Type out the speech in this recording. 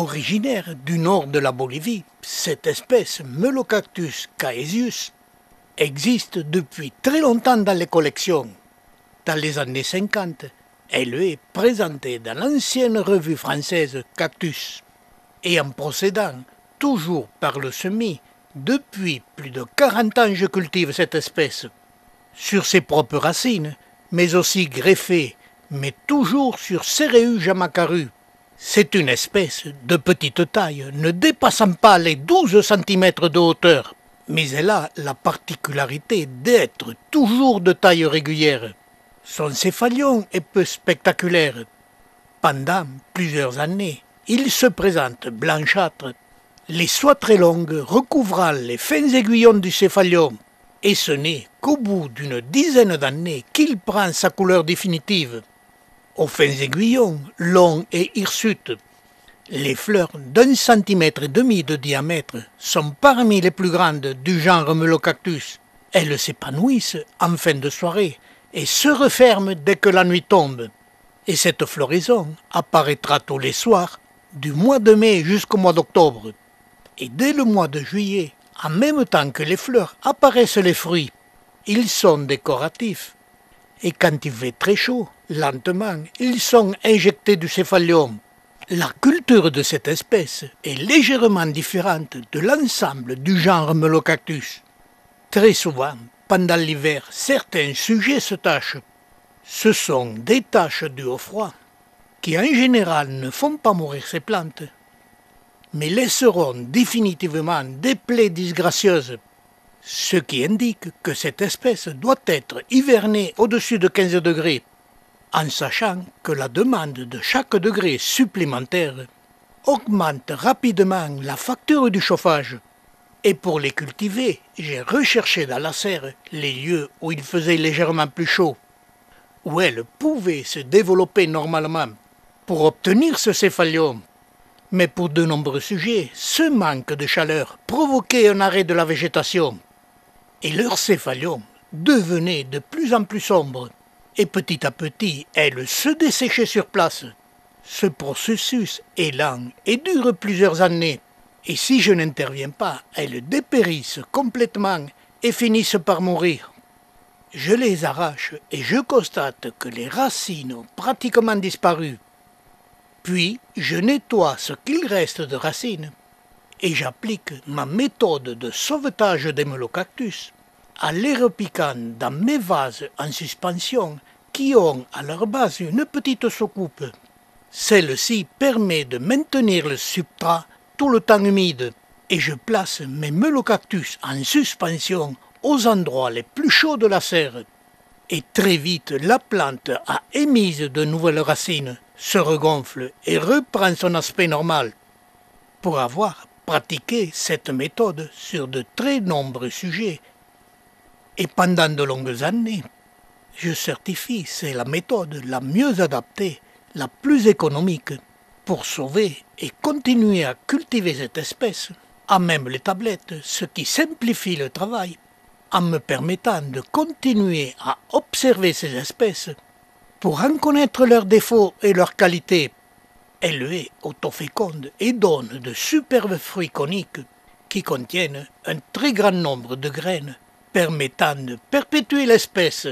Originaire du nord de la Bolivie, cette espèce Melocactus caesius existe depuis très longtemps dans les collections. Dans les années 50, elle est présentée dans l'ancienne revue française Cactus. Et en procédant toujours par le semis, depuis plus de 40 ans je cultive cette espèce. Sur ses propres racines, mais aussi greffées, mais toujours sur Cereus jamacaru. C'est une espèce de petite taille, ne dépassant pas les 12 cm de hauteur, mais elle a la particularité d'être toujours de taille régulière. Son céphalion est peu spectaculaire. Pendant plusieurs années, il se présente blanchâtre, les soies très longues recouvrant les fins aiguillons du céphalion, et ce n'est qu'au bout d'une dizaine d'années qu'il prend sa couleur définitive. Aux fins aiguillons, longs et hirsutes, les fleurs d'1,5 cm de diamètre sont parmi les plus grandes du genre Melocactus. Elles s'épanouissent en fin de soirée et se referment dès que la nuit tombe. Et cette floraison apparaîtra tous les soirs du mois de mai jusqu'au mois d'octobre. Et dès le mois de juillet, en même temps que les fleurs, apparaissent les fruits. Ils sont décoratifs. Et quand il fait très chaud, lentement, ils sont injectés du céphalium. La culture de cette espèce est légèrement différente de l'ensemble du genre Melocactus. Très souvent, pendant l'hiver, certains sujets se tachent. Ce sont des taches dues au froid, qui en général ne font pas mourir ces plantes, mais laisseront définitivement des plaies disgracieuses, ce qui indique que cette espèce doit être hivernée au-dessus de 15 degrés, en sachant que la demande de chaque degré supplémentaire augmente rapidement la facture du chauffage. Et pour les cultiver, j'ai recherché dans la serre les lieux où il faisait légèrement plus chaud, où elles pouvaient se développer normalement pour obtenir ce céphalium. Mais pour de nombreux sujets, ce manque de chaleur provoquait un arrêt de la végétation. Et leur céphalium devenait de plus en plus sombre, et petit à petit, elles se desséchaient sur place. Ce processus est lent et dure plusieurs années, et si je n'interviens pas, elles dépérissent complètement et finissent par mourir. Je les arrache et je constate que les racines ont pratiquement disparu. Puis, je nettoie ce qu'il reste de racines et j'applique ma méthode de sauvetage des Melocactus en les repiquant dans mes vases en suspension qui ont à leur base une petite soucoupe. Celle-ci permet de maintenir le substrat tout le temps humide et je place mes Melocactus en suspension aux endroits les plus chauds de la serre. Et très vite, la plante a émise de nouvelles racines, se regonfle et reprend son aspect normal. Pour avoir pratiqué cette méthode sur de très nombreux sujets et pendant de longues années, je certifie que c'est la méthode la mieux adaptée, la plus économique pour sauver et continuer à cultiver cette espèce, à même les tablettes, ce qui simplifie le travail en me permettant de continuer à observer ces espèces pour en connaître leurs défauts et leurs qualités. Elle est autoféconde et donne de superbes fruits coniques qui contiennent un très grand nombre de graines permettant de perpétuer l'espèce.